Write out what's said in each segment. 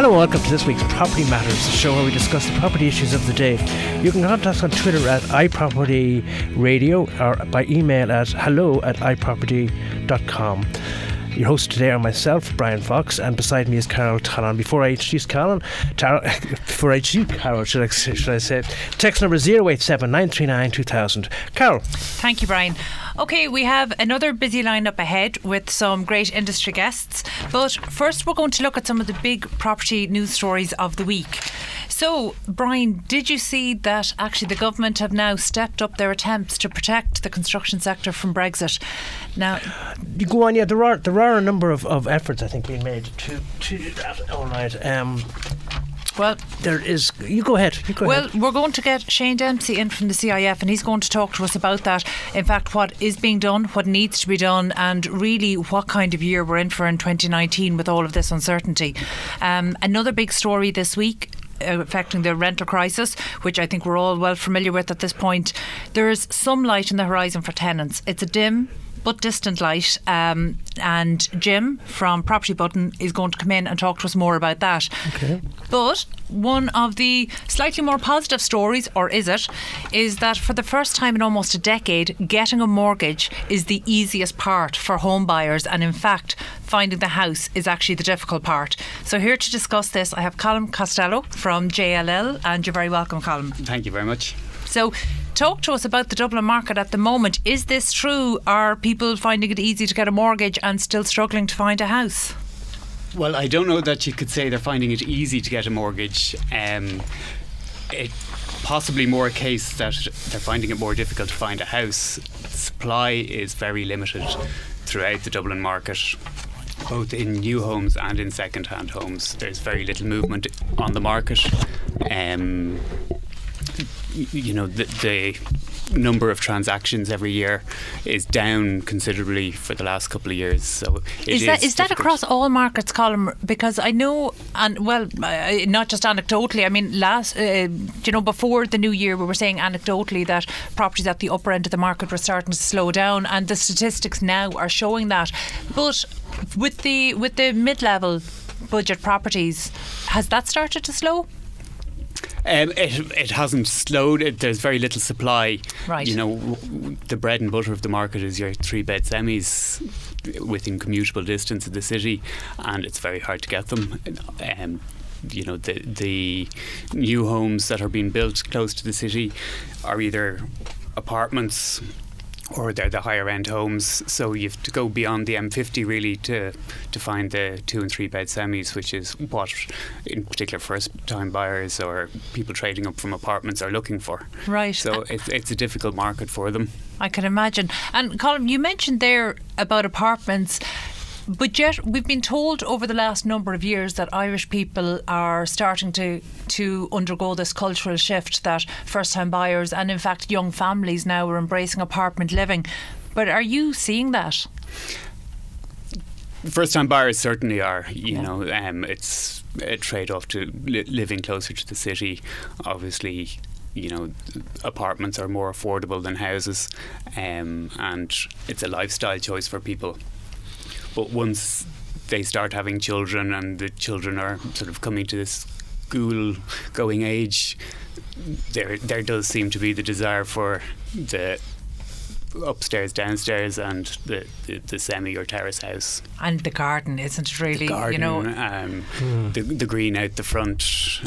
Hello and welcome to this week's Property Matters, the show where we discuss the property issues of the day. You can contact us on Twitter at iPropertyRadio or by email at hello@iproperty.com. Your host today are myself, Brian Fox, and beside me is Carol Talon. Before I introduce Carol, should I say, text number 087 939 2000. Carol. Thank you, Brian. Okay, we have another busy lineup ahead with some great industry guests. But first, we're going to look at some of the big property news stories of the week. So, Brian, did you see that actually the government have now stepped up their attempts to protect the construction sector from Brexit? Now, you go on. Yeah, there are a number of efforts I think being made to do that. All right. Well, there is. You go ahead. Well, we're going to get Shane Dempsey in from the CIF, and he's going to talk to us about that. In fact, what is being done, what needs to be done, and really what kind of year we're in for in 2019 with all of this uncertainty. Another big story this week affecting the rental crisis, which I think we're all well familiar with at this point. There is some light in the horizon for tenants. It's a dim but distant light, and Jim from Property Button is going to come in and talk to us more about that. Okay. But one of the slightly more positive stories, or is it, is that for the first time in almost a decade, getting a mortgage is the easiest part for home buyers, and in fact finding the house is actually the difficult part. So here to discuss this I have Colm Costello from JLL, and you're very welcome, Colm. Thank you very much. So talk to us about the Dublin market at the moment. Is this true? Are people finding it easy to get a mortgage and still struggling to find a house? Well, I don't know that you could say they're finding it easy to get a mortgage. It possibly more a case that they're finding it more difficult to find a house. Supply is very limited throughout the Dublin market, both in new homes and in second-hand homes. There's very little movement on the market. The number of transactions every year is down considerably for the last couple of years. So is that across all markets, Colm? Because I know, and well, not just anecdotally. I mean, before the new year, we were saying anecdotally that properties at the upper end of the market were starting to slow down, and the statistics now are showing that. But with the mid-level budget properties, has that started to slow? It hasn't slowed. There's very little supply. Right. The bread and butter of the market is your 3-bed semis within commutable distance of the city, and it's very hard to get them. The new homes that are being built close to the city are either apartments or they're the higher end homes, so you have to go beyond the M50 really to find the 2 and 3 bed semis, which is what in particular first time buyers or people trading up from apartments are looking for. Right. So it's a difficult market for them. I can imagine. And Colm, you mentioned there about apartments, but yet we've been told over the last number of years that Irish people are starting to undergo this cultural shift, that first-time buyers and in fact young families now are embracing apartment living. But are you seeing that? First-time buyers certainly are. It's a trade-off to living closer to the city. Obviously, apartments are more affordable than houses, and it's a lifestyle choice for people. But once they start having children and the children are sort of coming to this school-going age, there does seem to be the desire for the upstairs, downstairs, and the semi or terrace house. And the garden, isn't it really? The garden, the green out the front.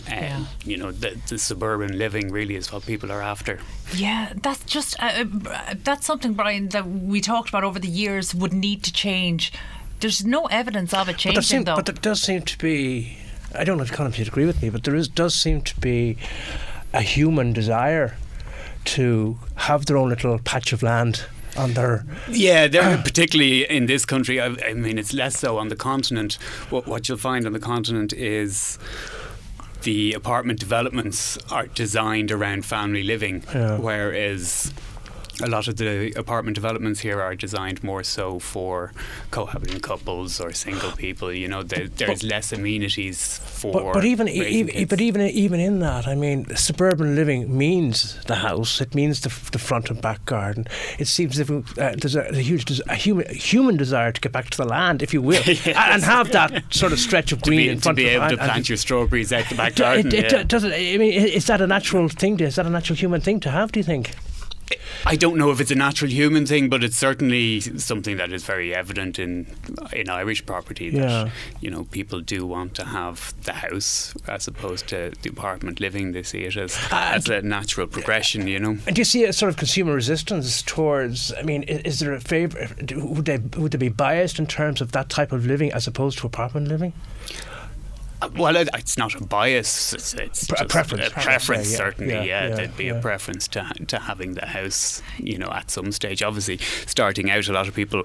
The suburban living really is what people are after. Yeah, that's just that's something, Brian, that we talked about over the years would need to change. There's no evidence of it changing, though. But there does seem to be, I don't know if Colm would agree with me, but does seem to be a human desire to have their own little patch of land on their... Yeah, they're particularly in this country. I mean, it's less so on the continent. What you'll find on the continent is the apartment developments are designed around family living, whereas a lot of the apartment developments here are designed more so for cohabiting couples or single people. You know, there's less amenities for. But even in that, I mean, suburban living means the house. It means the front and back garden. It seems as if there's a human desire to get back to the land, if you will, and have that sort of stretch of green in front to be of able to plant your strawberries out the back garden. Does it? I mean, is that a natural thing? Is that a natural human thing to have? Do you think? I don't know if it's a natural human thing, but it's certainly something that is very evident in Irish property. That you know, people do want to have the house as opposed to the apartment living. They see it as a natural progression. You know. And do you see a sort of consumer resistance towards? I mean, is there a favour? Would they be biased in terms of that type of living as opposed to apartment living? Well, it's not a bias. It's a preference. A preference, certainly. There'd be a preference to having the house, you know, at some stage. Obviously, starting out, a lot of people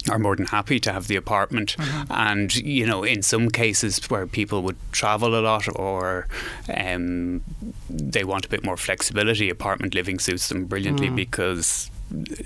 are more than happy to have the apartment. And, you know, in some cases where people would travel a lot or they want a bit more flexibility, apartment living suits them brilliantly because,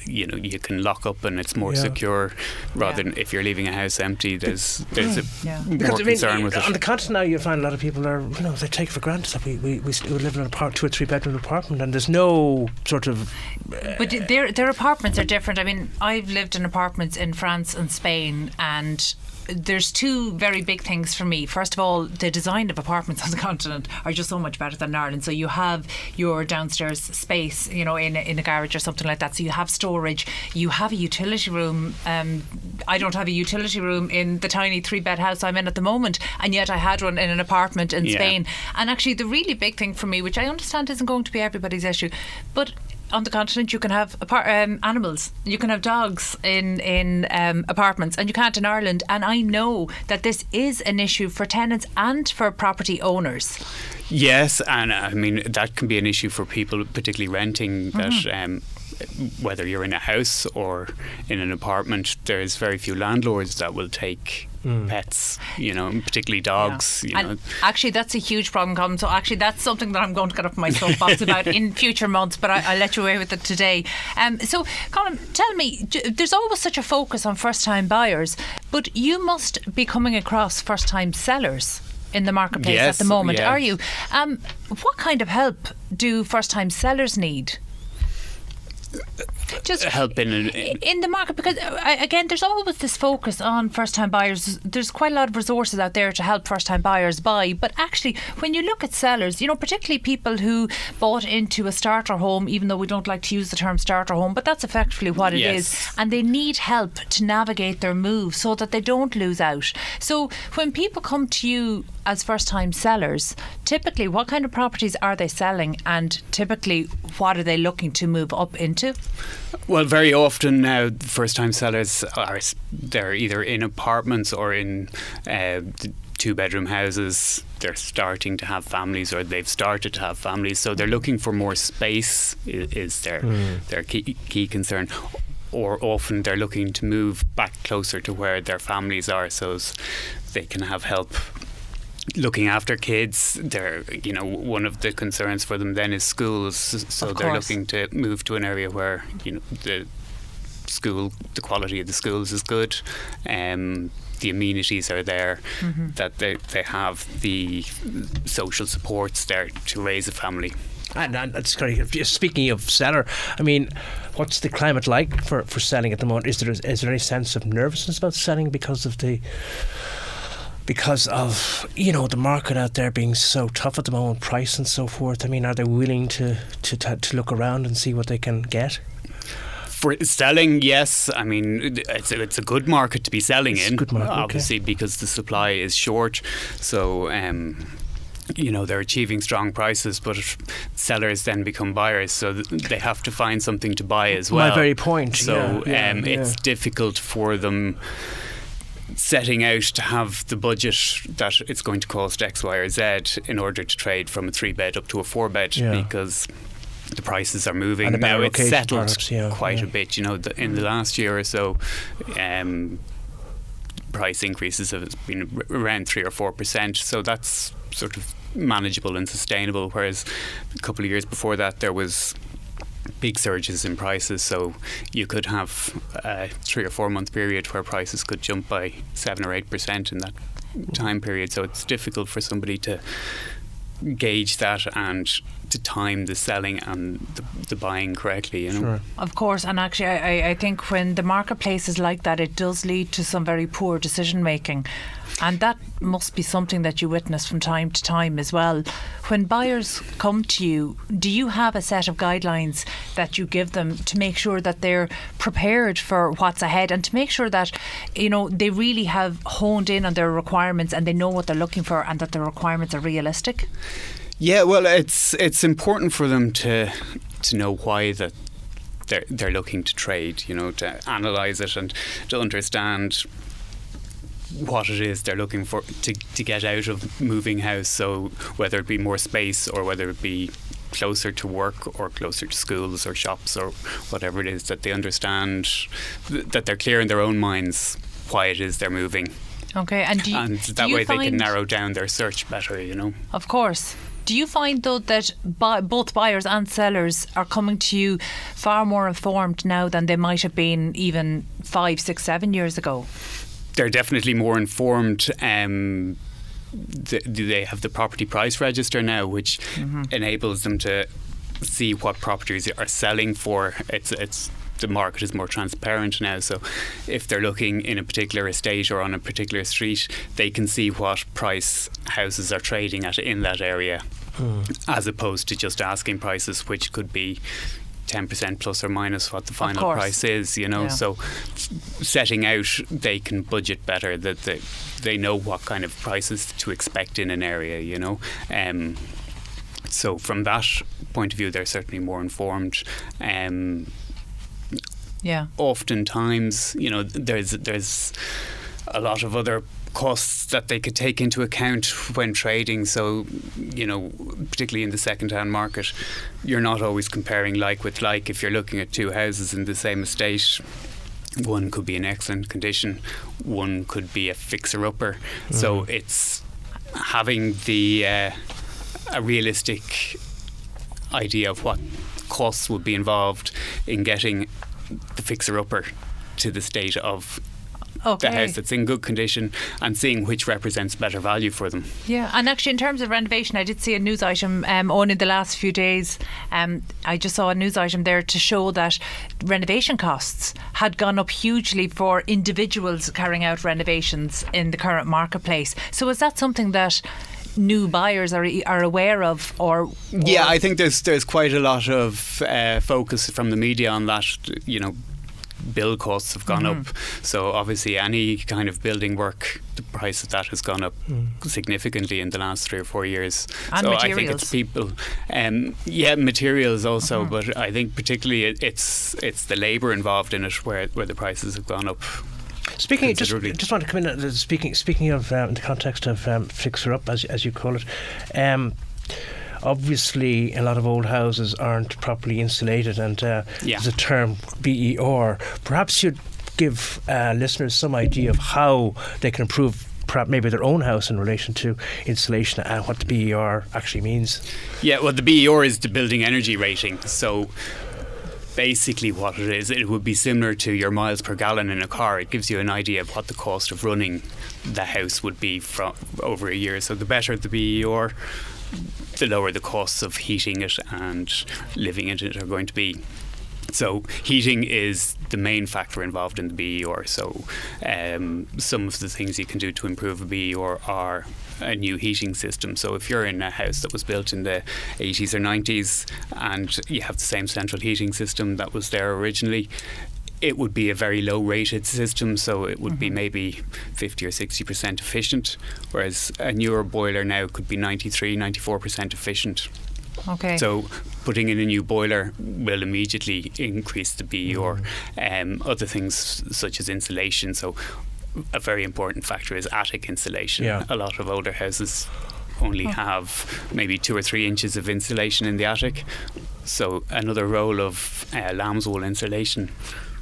you know, you can lock up and it's more secure rather than if you're leaving a house empty. There's more concern with it. On the continent now, you find a lot of people are, you know, they take for granted that we live in a 2 or 3 bedroom apartment, and there's no sort of. But their apartments are different. I mean, I've lived in apartments in France and Spain, and there's 2 very big things for me. First of all, the design of apartments on the continent are just so much better than Ireland. So you have your downstairs space, you know, in a garage or something like that. So you have storage, you have a utility room. I don't have a utility room in the tiny 3-bed house I'm in at the moment, and yet I had one in an apartment in Spain. And actually the really big thing for me, which I understand isn't going to be everybody's issue, but on the continent you can have animals. You can have dogs in apartments, and you can't in Ireland. And I know that this is an issue for tenants and for property owners. Yes, and I mean that can be an issue for people, particularly renting. That whether you're in a house or in an apartment, there's very few landlords that will take pets, you know, particularly dogs. You know. Actually, that's a huge problem, Colin. So actually, that's something that I'm going to get up my soapbox about in future months, but I'll let you away with it today. So, Colin, tell me, there's always such a focus on first-time buyers, but you must be coming across first-time sellers in the marketplace at the moment, are you? What kind of help do first-time sellers need? Just help in the market, because again there's always this focus on first time buyers. There's quite a lot of resources out there to help first time buyers buy, but actually when you look at sellers, you know, particularly people who bought into a starter home, even though we don't like to use the term starter home, but that's effectively what it is, and they need help to navigate their move so that they don't lose out. So when people come to you as first time sellers, typically what kind of properties are they selling, and typically what are they looking to move up into? Well, very often now first-time sellers they're either in apartments or in 2-bedroom houses. They're starting to have families, or they've started to have families, so they're looking for more space is their key concern. Or often they're looking to move back closer to where their families are, so they can have help looking after kids. They're, you know, one of the concerns for them then is schools, so they're looking to move to an area where, you know, the quality of the schools is good, the amenities are there, that they have the social supports there to raise a family. And that's great. Speaking of seller, I mean, what's the climate like for selling at the moment? Is there any sense of nervousness about selling because of you know, the market out there being so tough at the moment, price and so forth? I mean, are they willing to look around and see what they can get? For selling, yes. I mean, it's a good market to be selling in. Good market, obviously, because the supply is short. So, you know, they're achieving strong prices, but sellers then become buyers, so they have to find something to buy as well. My very point. So it's difficult for them setting out to have the budget that it's going to cost X, Y or Z in order to trade from a 3-bed up to a 4-bed, because the prices are moving. And now it's settled quite a bit, you know, in the last year or so. Price increases have been around 3 or 4%, so that's sort of manageable and sustainable, whereas a couple of years before that there was big surges in prices. So you could have a 3 or 4 month period where prices could jump by 7 or 8% in that time period. So it's difficult for somebody to gauge that and to time the selling and the buying correctly, you know. Sure. Of course, and actually I think when the marketplace is like that, it does lead to some very poor decision making, and that must be something that you witness from time to time as well. When buyers come to you, do you have a set of guidelines that you give them to make sure that they're prepared for what's ahead, and to make sure that, you know, they really have honed in on their requirements and they know what they're looking for and that the requirements are realistic? Yeah, well, it's important for them to know why that they're looking to trade, you know, to analyse it and to understand what it is they're looking for to get out of moving house. So whether it be more space or whether it be closer to work or closer to schools or shops or whatever it is, that they understand, that they're clear in their own minds why it is they're moving. Okay, and that way they can narrow down their search better, you know. Of course. Do you find, though, that both buyers and sellers are coming to you far more informed now than they might have been even 5, 6, 7 years ago? They're definitely more informed. They have the property price register now, which enables them to see what properties are selling for. It's the market is more transparent now, so if they're looking in a particular estate or on a particular street, they can see what price houses are trading at in that area, as opposed to just asking prices, which could be 10% plus or minus what the final price is, you know. So setting out, they can budget better, that they know what kind of prices to expect in an area, you know. So from that point of view, they're certainly more informed. Oftentimes, you know, there's a lot of other costs that they could take into account when trading. So, you know, particularly in the second-hand market, you're not always comparing like with like. If you're looking at two houses in the same estate, one could be in excellent condition, one could be a fixer-upper. So it's having a realistic idea of what costs would be involved in getting the fixer-upper to the state of the house that's in good condition, and seeing which represents better value for them. Yeah, and actually in terms of renovation, I did see a news item only the last few days. I just saw a news item there to show that renovation costs had gone up hugely for individuals carrying out renovations in the current marketplace. So is that something that new buyers are aware of, or? Yeah, I think there's quite a lot of focus from the media on that. You know, build costs have gone up, so obviously any kind of building work, the price of that has gone up significantly in the last 3 or 4 years. And so materials. I think it's people, materials also, but I think particularly it's the labour involved in it where the prices have gone up. Speaking, just want to come in. Speaking of in the context of fixer up, as you call it, obviously a lot of old houses aren't properly insulated, and there's a term BER. Perhaps you'd give listeners some idea of how they can improve perhaps maybe their own house in relation to insulation and what the BER actually means. Yeah, well, the BER is the building energy rating. So basically what it is, it would be similar to your miles per gallon in a car. It gives you an idea of what the cost of running the house would be from over a year. So the better the BER, the lower the costs of heating it and living in it are going to be. So heating is the main factor involved in the BER. So some of the things you can do to improve a BER are a new heating system. So if you're in a house that was built in the 80s or 90s and you have the same central heating system that was there originally, it would be a very low rated system, so it would be maybe 50 or 60% efficient, whereas a newer boiler now could be 93, 94% efficient. Okay. So putting in a new boiler will immediately increase the BER. Other things such as insulation. So a very important factor is attic insulation. Yeah. A lot of older houses only have maybe 2 or 3 inches of insulation in the attic. So another role of lamb's wool insulation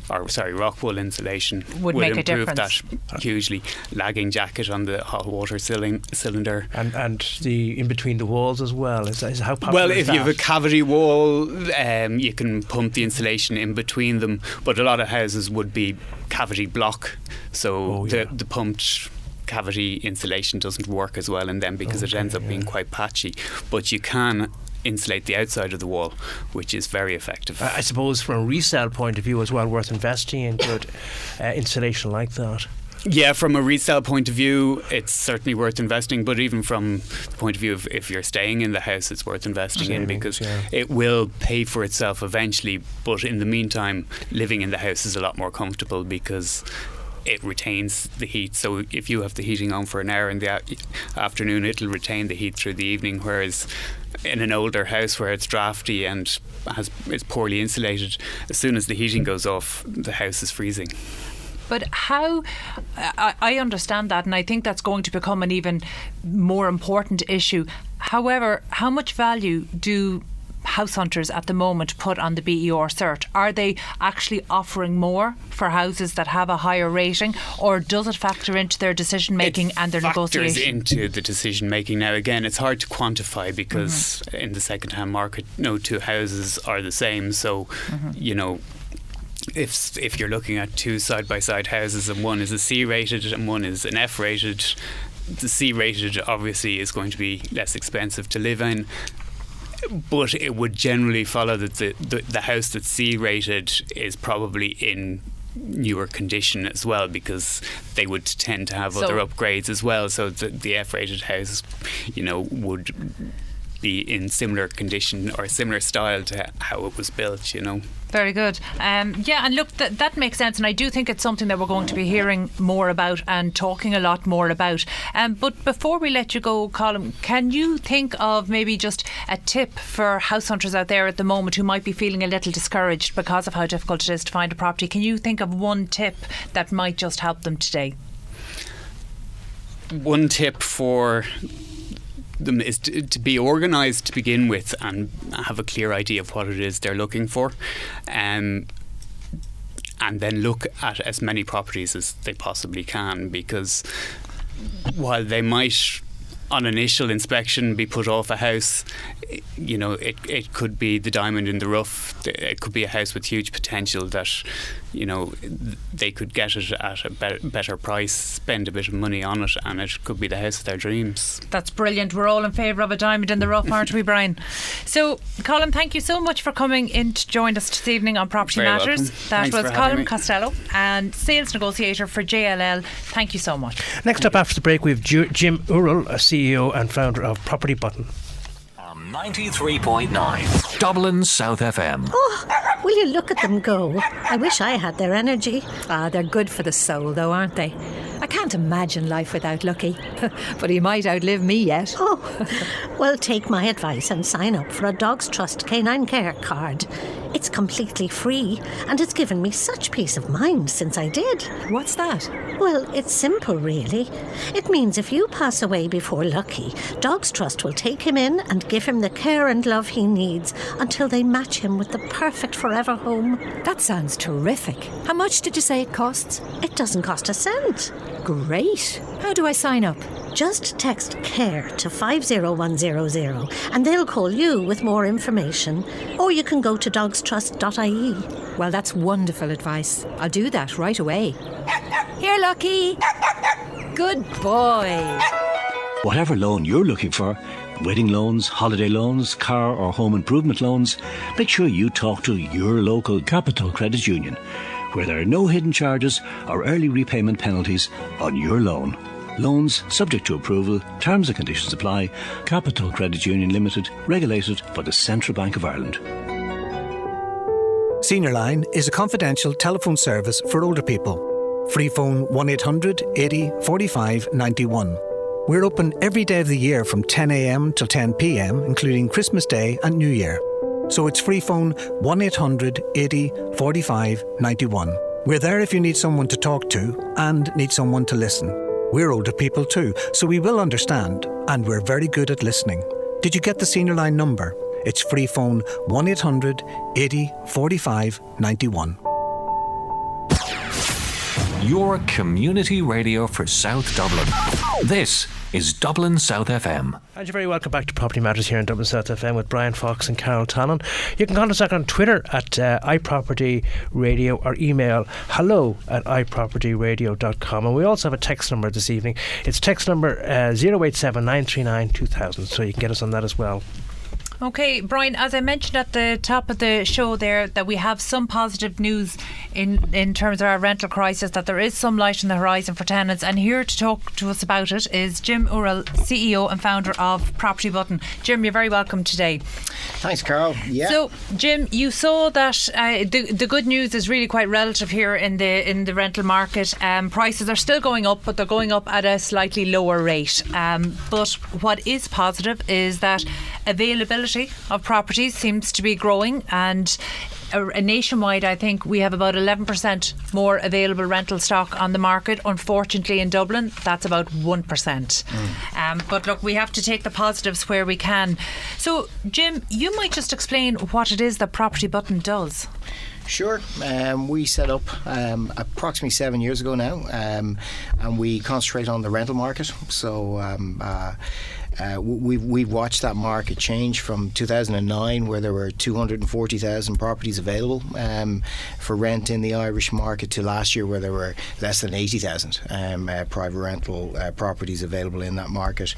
rock wool insulation would make a improve difference. that hugely. Lagging jacket on the hot water cylinder. And the in between the walls as well. Is how popular Well, is if that? you have a cavity wall, you can pump the insulation in between them. But a lot of houses would be cavity block, so the pumped cavity insulation doesn't work as well in them because it ends up being quite patchy. But you can insulate the outside of the wall, which is very effective. I suppose from a resale point of view as well, worth investing in good insulation like that. Yeah, from a resale point of view, it's certainly worth investing. But even from the point of view of if you're staying in the house, it's worth investing in because it will pay for itself eventually. But in the meantime, living in the house is a lot more comfortable because it retains the heat. So if you have the heating on for an hour in the afternoon, it'll retain the heat through the evening, whereas in an older house where it's drafty and is poorly insulated, as soon as the heating goes off, the house is freezing. But how, I understand that, and I think that's going to become an even more important issue. However, how much value do house hunters at the moment put on the BER cert? Are they actually offering more for houses that have a higher rating, or does it factor into their decision making and their negotiation? It factors into the decision making. Now again, it's hard to quantify because in the second hand market no two houses are the same, so you know, if you're looking at two side by side houses and one is a C rated and one is an F rated, the C rated obviously is going to be less expensive to live in. But it would generally follow that the house that's C rated is probably in newer condition as well, because they would tend to have other upgrades as well. So the F rated house, you know, would be in similar condition or similar style to how it was built, you know. Very good. Yeah, and look, that makes sense, and I do think it's something that we're going to be hearing more about and talking a lot more about. But before we let you go, Colin, can you think of maybe just a tip for house hunters out there at the moment who might be feeling a little discouraged because of how difficult it is to find a property? Can you think of one tip that might just help them today? One tip for them is to be organised to begin with and have a clear idea of what it is they're looking for, and then look at as many properties as they possibly can, because while they might on initial inspection be put off a house, you know, it could be the diamond in the rough. It could be a house with huge potential that, you know, they could get it at a better price, spend a bit of money on it, and it could be the house of their dreams. That's brilliant. We're all in favour of a diamond in the rough, aren't we, Brian? So, Colin, thank you so much for coming in to join us this evening on Property Very Matters. welcome. That Thanks was for having Colin me. Costello, and sales negotiator for JLL. Thank you so much. Next up after the break, we have Jim Urrell, a CEO and founder of Property Button. 93.9 Dublin South FM. Oh, will you look at them go? I wish I had their energy. They're good for the soul, though, aren't they? I can't imagine life without Lucky. But he might outlive me yet. Oh, well, take my advice and sign up for a Dogs Trust Canine Care card. It's completely free, and it's given me such peace of mind since I did. What's that? Well, it's simple, really. It means if you pass away before Lucky, Dogs Trust will take him in and give him the care and love he needs until they match him with the perfect forever home. That sounds terrific. How much did you say it costs? It doesn't cost a cent. Great. How do I sign up? Just text CARE to 50100 and they'll call you with more information. Or you can go to dogstrust.ie. Well, that's wonderful advice. I'll do that right away. Here, Lucky. Good boy. Whatever loan you're looking for, wedding loans, holiday loans, car or home improvement loans, make sure you talk to your local Capital Credit Union, where there are no hidden charges or early repayment penalties on your loan. Loans subject to approval, terms and conditions apply. Capital Credit Union Limited, regulated by the Central Bank of Ireland. Senior Line is a confidential telephone service for older people. Free phone 1800 80 45 91. We're open every day of the year from 10 a.m. till 10 p.m, including Christmas Day and New Year. So it's free phone 1800 80 45 91. We're there if you need someone to talk to and need someone to listen. We're older people too, so we will understand, and we're very good at listening. Did you get the Senior Line number? It's free phone 1800 80 45 91. your community radio for South Dublin. This is Dublin South FM. And you're very welcome back to Property Matters here in Dublin South FM with Brian Fox and Carol Talon. You can contact us on Twitter at iPropertyRadio or email hello@iPropertyRadio.com. And we also have a text number this evening. It's text number 087 939 2000, so you can get us on that as well. Okay, Brian, as I mentioned at the top of the show there, that we have some positive news in terms of our rental crisis, that there is some light on the horizon for tenants. And here to talk to us about it is Jim Urrell, CEO and founder of Property Button. Jim, you're very welcome today. Thanks, Carol. Yeah. So, Jim, you saw that the good news is really quite relative here in the rental market. Prices are still going up, but they're going up at a slightly lower rate. But what is positive is that availability of properties seems to be growing, and nationwide I think we have about 11% more available rental stock on the market. Unfortunately in Dublin that's about 1%. But look, we have to take the positives where we can. So Jim, you might just explain what it is that Property Button does. Sure. We set up approximately 7 years ago now, and we concentrate on the rental market. So we've watched that market change from 2009, where there were 240,000 properties available for rent in the Irish market, to last year where there were less than 80,000 private rental properties available in that market.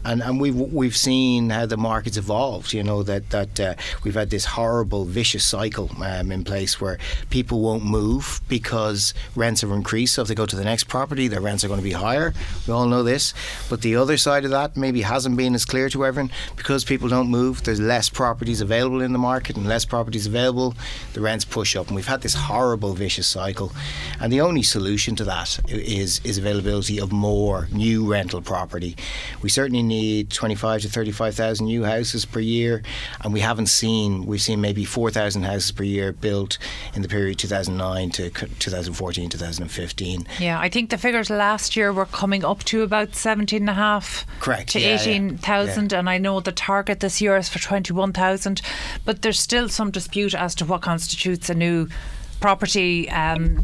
And we've seen how the market's evolved. You know that we've had this horrible vicious cycle in place where people won't move because rents have increased. So if they go to the next property, their rents are going to be higher. We all know this. But the other side of that maybe hasn't been as clear to everyone. Because people don't move, there's less properties available in the market, and less properties available, the rents push up. And we've had this horrible vicious cycle. And the only solution to that is availability of more new rental property. We certainly need 25 to 35,000 new houses per year, and we've seen maybe 4,000 houses per year built in the period 2009 to 2014, 2015. Yeah, I think the figures last year were coming up to about 17,500 correct to 18,000, and I know the target this year is for 21,000, but there's still some dispute as to what constitutes a new property.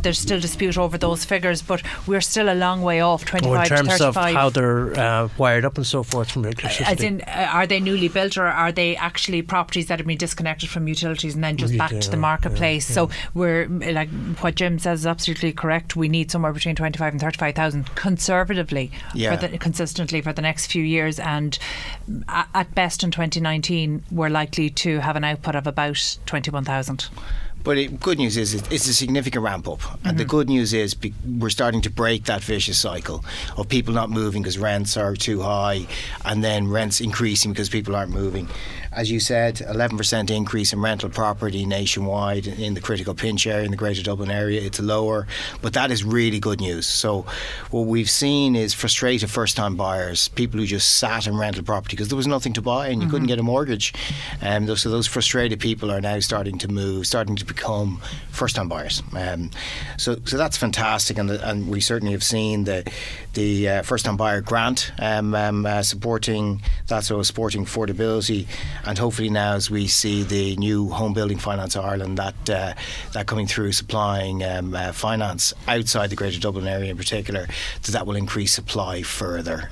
There's still dispute over those figures, but we're still a long way off 25 to 35. In terms of how they're wired up and so forth from electricity. As in, are they newly built, or are they actually properties that have been disconnected from utilities and then just back to the marketplace? So we're, like what Jim says is absolutely correct. We need somewhere between 25 and 35,000 conservatively, consistently for the next few years, and at best in 2019 we're likely to have an output of about 21,000. But good news is it's a significant ramp up. And the good news is we're starting to break that vicious cycle of people not moving because rents are too high, and then rents increasing because people aren't moving. As you said, 11% increase in rental property nationwide in the critical pinch area, in the Greater Dublin area. It's lower, but that is really good news. So what we've seen is frustrated first-time buyers, people who just sat in rental property because there was nothing to buy and you couldn't get a mortgage. So those frustrated people are now starting to move, starting to become first-time buyers. So that's fantastic, and we certainly have seen the first-time buyer grant supporting that, so supporting affordability. And hopefully now, as we see the new Home Building Finance Ireland, that coming through, supplying finance outside the Greater Dublin area in particular, that will increase supply further.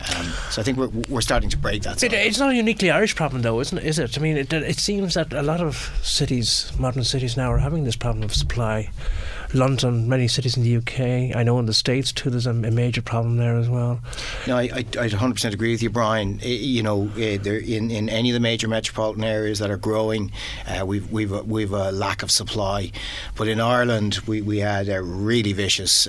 So I think we're starting to break that. It's not a uniquely Irish problem, though, isn't it? Is it? I mean, it seems that a lot of cities, modern cities now, are having this problem of supply. London, many cities in the UK, I know in the States too, there's a major problem there as well. No, I 100% agree with you, Brian. They're in any of the major metropolitan areas that are growing, we've a lack of supply. But in Ireland, we had a really vicious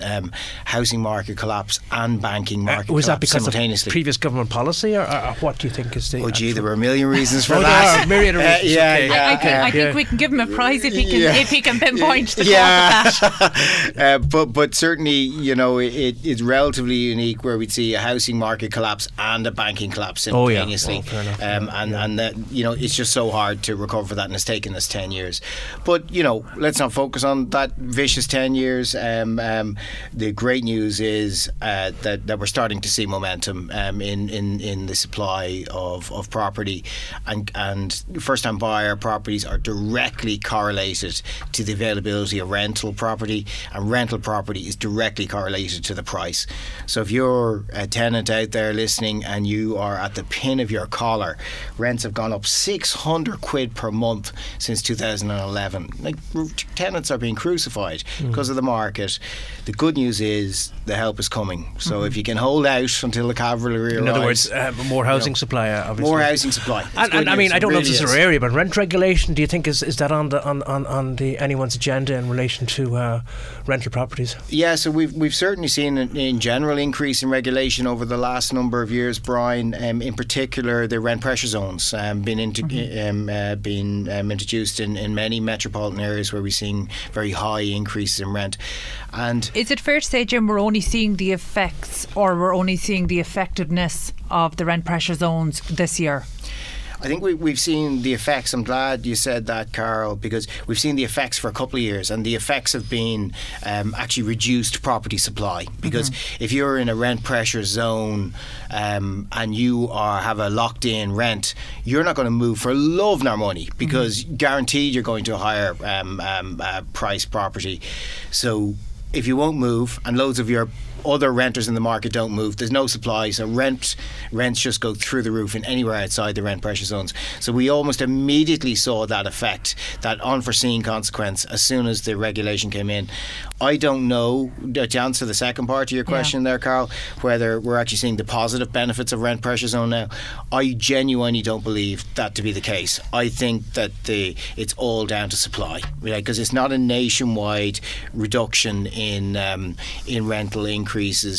housing market collapse and banking market was collapse that because simultaneously. Of previous government policy, or what do you think is the? Oh, gee, there were a million reasons for that. There are a myriad of reasons. I think we can give him a prize if he can pinpoint the cause of that. But certainly, it's relatively unique where we'd see a housing market collapse and a banking collapse simultaneously. Fair enough. And it's just so hard to recover for that, and it's taken us 10 years. But let's not focus on that vicious 10 years. The great news is that we're starting to see momentum in the supply of property, and first-time buyer properties are directly correlated to the availability of rental property. property and rental property is directly correlated to the price. So if you're a tenant out there listening and you are at the pin of your collar, rents have gone up 600 quid per month since 2011. Like, tenants are being crucified because of the market. The good news is the help is coming. So if you can hold out until the cavalry arrives. In other words, more housing supply, obviously. More housing supply. And I mean, I don't know if this is really our area, but rent regulation, do you think is that on the anyone's agenda in relation to rental properties? Yeah, so we've certainly seen in general increase in regulation over the last number of years, Brian. In particular, the rent pressure zones been introduced in many metropolitan areas where we're seeing very high increases in rent. And is it fair to say, Jim, we're only seeing the effects, or we're only seeing the effectiveness of the rent pressure zones this year? I think we've seen the effects. I'm glad you said that, Carol, because we've seen the effects for a couple of years, and the effects have been actually reduced property supply. Because if you're in a rent pressure zone and you have a locked in rent, you're not going to move for love nor money, because guaranteed you're going to a higher price property. So if you won't move, and loads of your other renters in the market don't move, there's no supply, so rents just go through the roof in anywhere outside the rent pressure zones. So we almost immediately saw that effect, that unforeseen consequence, as soon as the regulation came in. I don't know, to answer the second part of your question there, Carl, whether we're actually seeing the positive benefits of rent pressure zone now. I genuinely don't believe that to be the case. I think that it's all down to supply, because it's not a nationwide reduction in rental increases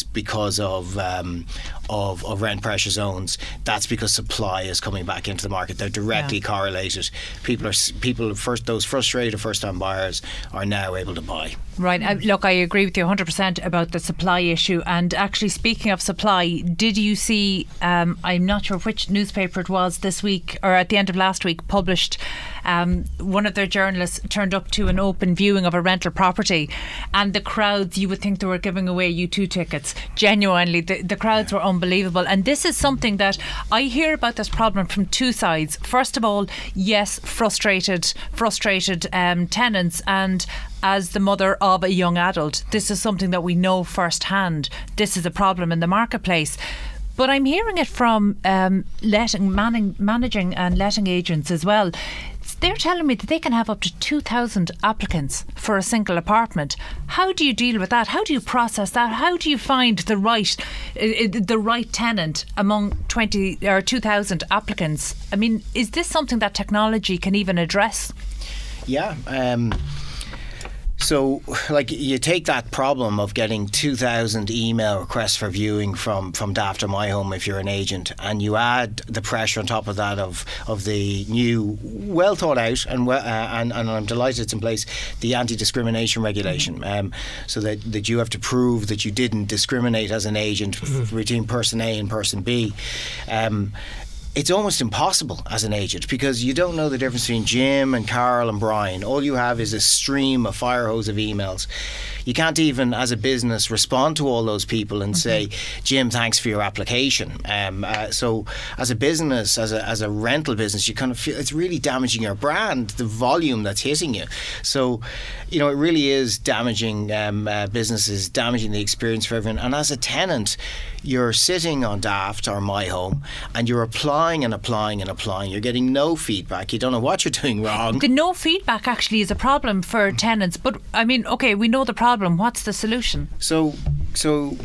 because of rent pressure zones. That's because supply is coming back into the market. They're directly correlated. Those frustrated first-time buyers are now able to buy. Right. Look, I agree with you 100% about the supply issue. And actually, speaking of supply, did you see, I'm not sure which newspaper it was this week or at the end of last week, published one of their journalists turned up to an open viewing of a rental property, and the crowds, you would think they were giving away U2 tickets. Genuinely, the crowds were unbelievable. And this is something that I hear about, this problem from two sides. First of all, yes, frustrated tenants, and as the mother of a young adult, this is something that we know firsthand. This is a problem in the marketplace. But I'm hearing it from managing and letting agents as well. They're telling me that they can have up to 2,000 applicants for a single apartment. How do you deal with that? How do you process that? How do you find the right tenant among 20 or 2,000 applicants? I mean, is this something that technology can even address? Yeah. So, like, you take that problem of getting 2,000 email requests for viewing from Daft or My Home if you're an agent, and you add the pressure on top of that of the new, well thought out, and I'm delighted it's in place, the anti-discrimination regulation, so that you have to prove that you didn't discriminate as an agent between person A and person B. It's almost impossible as an agent, because you don't know the difference between Jim and Carl and Brian. All you have is a stream, a fire hose of emails. You can't even, as a business, respond to all those people and say, Jim, thanks for your application. So as a business, as a rental business, you kind of feel it's really damaging your brand, the volume that's hitting you. So, it really is damaging businesses, damaging the experience for everyone. And as a tenant, you're sitting on Daft or My Home and you're applying and applying and applying. You're getting no feedback. You don't know what you're doing wrong. The no feedback actually is a problem for tenants. But, I mean, OK, we know the problem. What's the solution? So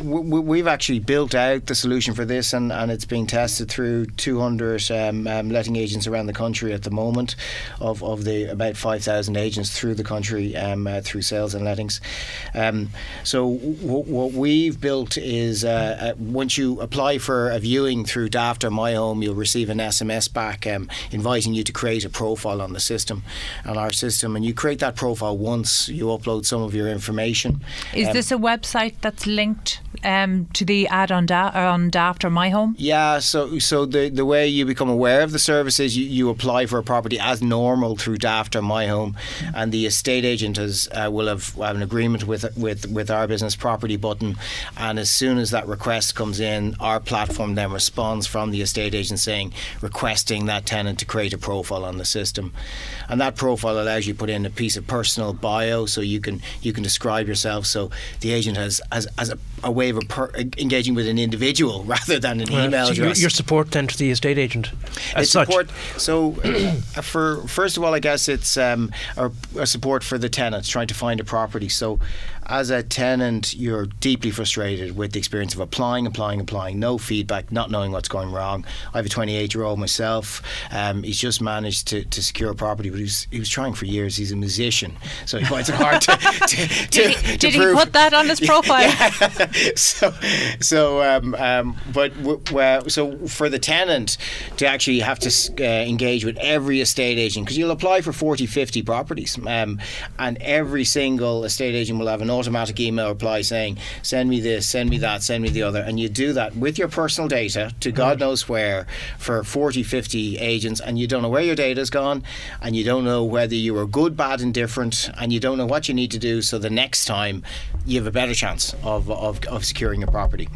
we've actually built out the solution for this, and it's being tested through 200 letting agents around the country at the moment, of the about 5,000 agents through the country through sales and lettings. So what we've built is once you apply for a viewing through Daft or My Home, you'll receive an SMS back inviting you to create a profile on our system, and you create that profile once, you upload some of your information. Is this a website that's linked to the ad on Daft or My Home? Yeah, so the way you become aware of the service is you apply for a property as normal through Daft or My Home, and the estate agent will have an agreement with our business property button, and as soon as that request comes in, our platform then responds from the estate agent saying requesting that tenant to create a profile on the system, and that profile allows you to put in a piece of personal bio, so you can describe yourself, so the agent has a way of engaging with an individual rather than an email so address. Your support then to the estate agent as such. Support, so for first of all, I guess it's a support for the tenants trying to find a property. So as a tenant, you're deeply frustrated with the experience of applying, no feedback, not knowing what's going wrong. I have a 28-year-old myself. He's just managed to secure a property, but he was trying for years. He's a musician, so he finds it hard to Did he put that on his profile? Yeah. So for the tenant to actually have to engage with every estate agent, because you'll apply for 40, 50 properties, and every single estate agent will have an automatic email reply saying, send me this, send me that, send me the other, and you do that with your personal data to God knows where for 40, 50 agents, and you don't know where your data's gone, and you don't know whether you were good, bad, indifferent, and you don't know what you need to do, so the next time you have a better chance of securing a property.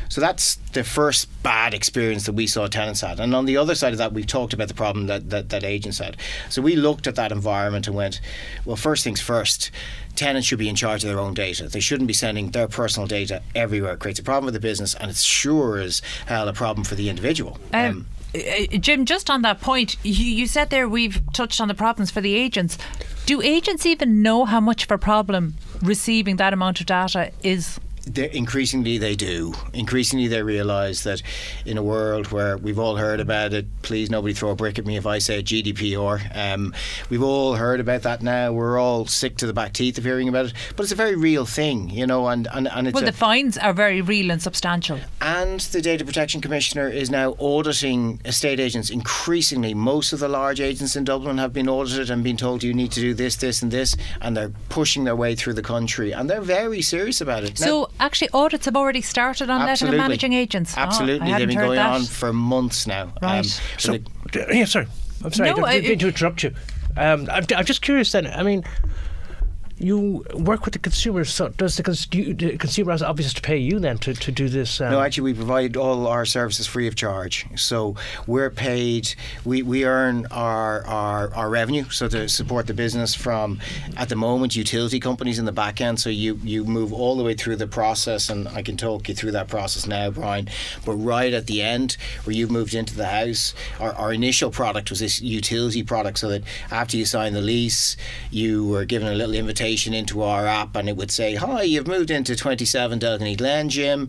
So that's the first bad experience that we saw tenants had. And on the other side of that, we've talked about the problem that agents had. So we looked at that environment and went, well, first things first, tenants should be in charge of their own data. They shouldn't be sending their personal data everywhere. It creates a problem for the business, and it's sure as hell a problem for the individual. Jim, just on that point, you said there we've touched on the problems for the agents. Do agents even know how much of a problem receiving that amount of data is? Increasingly they do. Increasingly they realise that in a world where we've all heard about it, please nobody throw a brick at me if I say GDPR, we've all heard about that now. We're all sick to the back teeth of hearing about it, but it's a very real thing, and it's well, the fines are very real and substantial. And the Data Protection Commissioner is now auditing estate agents increasingly. Most of the large agents in Dublin have been audited and been told you need to do this, this and this, and they're pushing their way through the country, and they're very serious about it. So actually audits have already started on letting and managing agents. Absolutely. They've been going on for months now. Right. Sorry. I'm sorry. No, I didn't mean to interrupt you. I'm just curious then. I mean, you work with the consumers, so does the consumer has obviously to pay you then to do this? No, actually, we provide all our services free of charge. So we're paid. We earn our revenue, so to support the business from, at the moment, utility companies in the back end. So you move all the way through the process, and I can talk you through that process now, Brian. But right at the end, where you've moved into the house, our initial product was this utility product, so that after you sign the lease, you were given a little invitation into our app, and it would say, hi, you've moved into 27 Delgany Glen, Jim.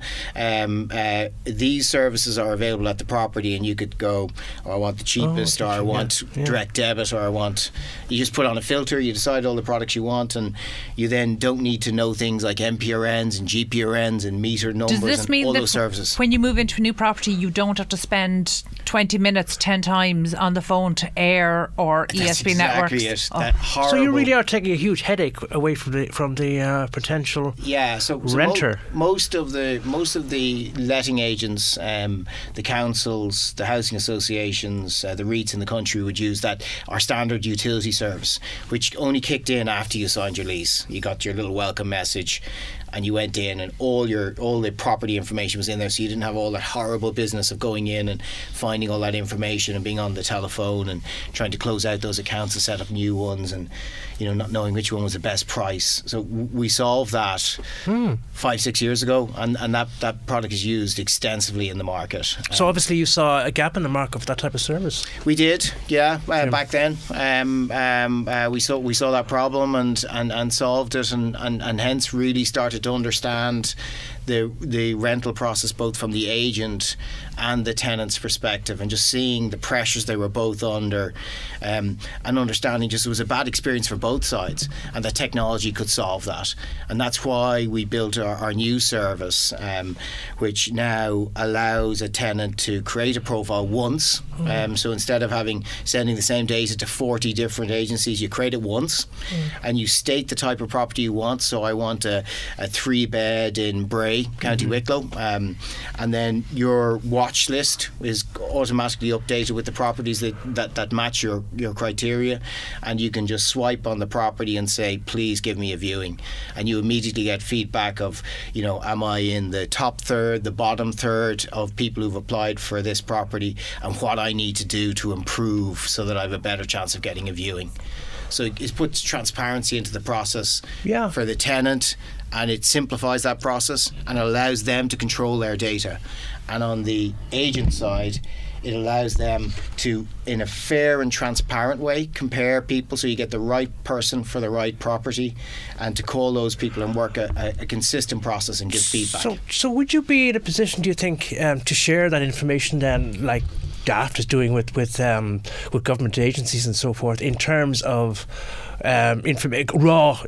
These services are available at the property, and you could go, I want the cheapest, or I want direct debit, or I want... You just put on a filter, you decide all the products you want, and you then don't need to know things like MPRNs and GPRNs and meter numbers. Does this mean all that those services. When you move into a new property, you don't have to spend 20 minutes 10 times on the phone to AIR or ESB networks? That's exactly it. That horrible... So you really are taking a huge headache away from the potential renter. Most of the letting agents, the councils, the housing associations, the REITs in the country would use our standard utility service, which only kicked in after you signed your lease. You got your little welcome message, and you went in, and all the property information was in there, so you didn't have all that horrible business of going in and finding all that information and being on the telephone and trying to close out those accounts and set up new ones, and not knowing which one was the best price. So we solved that 5-6 years ago, and that product is used extensively in the market. So obviously you saw a gap in the market for that type of service. We did, back then. We saw that problem and solved it, and hence really started to understand the rental process, both from the agent and the tenant's perspective, and just seeing the pressures they were both under, and understanding just it was a bad experience for both sides, and that technology could solve that. And that's why we built our new service, which now allows a tenant to create a profile once. So instead of sending the same data to 40 different agencies, you create it once, and you state the type of property you want. So I want a 3-bed in Bray Ep.3, County Wicklow, and then your watch list is automatically updated with the properties that match your criteria, and you can just swipe on the property and say, please give me a viewing, and you immediately get feedback of, am I in the top third, the bottom third of people who've applied for this property, and what I need to do to improve so that I have a better chance of getting a viewing. So it puts transparency into the process for the tenant, and it simplifies that process and allows them to control their data. And on the agent side, it allows them to, in a fair and transparent way, compare people so you get the right person for the right property, and to call those people and work a consistent process and give feedback. So would you be in a position, do you think, to share that information then, like Daft is doing with government agencies and so forth, in terms of raw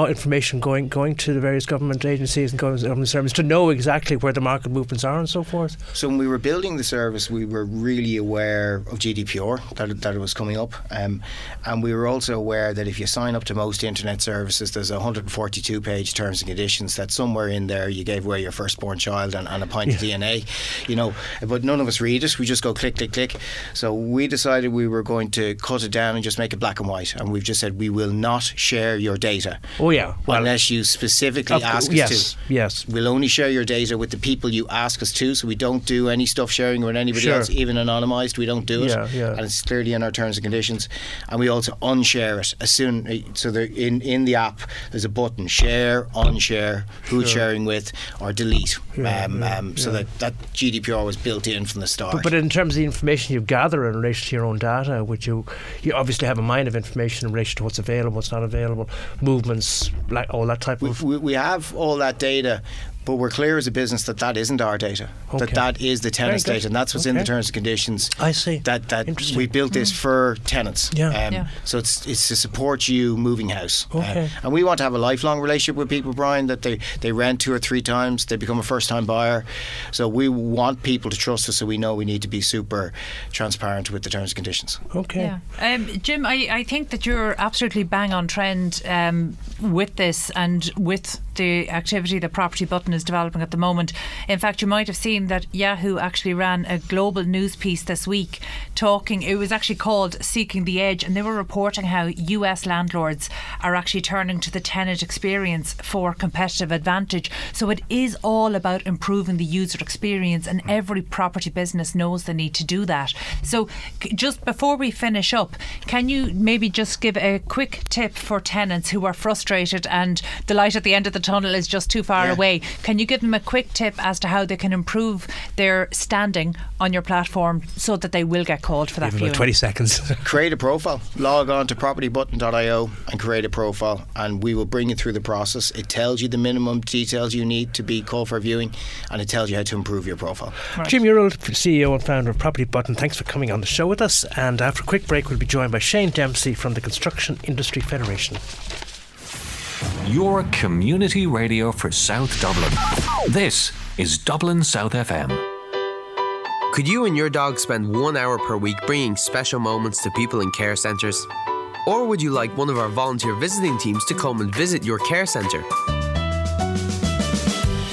information going to the various government agencies and government services to know exactly where the market movements are and so forth? So when we were building the service, we were really aware of GDPR, that it was coming up, and we were also aware that if you sign up to most internet services, there's a 142-page terms and conditions that somewhere in there you gave away your firstborn child and a pint of DNA, but none of us read it. We just go click, click, click. So we decided we were going to cut it down and just make it black and white, and we've just said we will not share your data. Unless you specifically ask us to. Yes. We'll only share your data with the people you ask us to, so we don't do any stuff sharing with anybody else, even anonymised. We don't do it. And it's clearly in our terms and conditions. And we also unshare it as soon. So in the app, there's a button: share, unshare, who it's sharing with, or delete. So that GDPR was built in from the start. But in terms of the information you gather in relation to your own data, which you obviously have a mine of information in relation to what's available, what's not available, movements, like all that type of... We have all that data, but we're clear as a business that isn't our data. That is the tenant's data, and that's what's in the terms and conditions. I see. That we built this for tenants. So it's to support you moving house. And we want to have a lifelong relationship with people, Brian, that they rent 2 or 3 times, they become a first-time buyer. So we want people to trust us, so we know we need to be super transparent with the terms and conditions. Jim, I think that you're absolutely bang on trend with this and with the activity that Property Button is developing at the moment. In fact, you might have seen that Yahoo actually ran a global news piece this week it was actually called Seeking the Edge, and they were reporting how US landlords are actually turning to the tenant experience for competitive advantage. So it is all about improving the user experience, and every property business knows they need to do that. So just before we finish up, can you maybe just give a quick tip for tenants who are frustrated and the light at the end of the tunnel is just too far away? Can you give them a quick tip as to how they can improve their standing on your platform so that they will get called for that viewing? About 20 seconds. Create a profile. Log on to propertybutton.io and create a profile, and we will bring you through the process. It tells you the minimum details you need to be called for viewing, and it tells you how to improve your profile. Right. Jim Urald, CEO and founder of Property Button, thanks for coming on the show with us. And after a quick break, we'll be joined by Shane Dempsey from the Construction Industry Federation. Your community radio for South Dublin. This is Dublin South FM. Could you and your dog spend 1 hour per week bringing special moments to people in care centres? Or would you like one of our volunteer visiting teams to come and visit your care centre?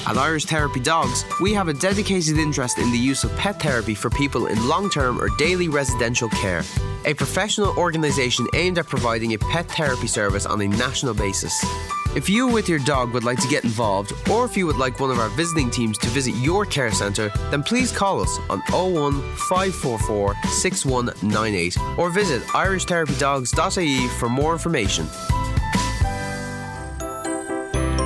At Irish Therapy Dogs, we have a dedicated interest in the use of pet therapy for people in long-term or daily residential care. A professional organisation aimed at providing a pet therapy service on a national basis. If you with your dog would like to get involved, or if you would like one of our visiting teams to visit your care centre, then please call us on 01 544 6198 or visit irishtherapydogs.ie for more information.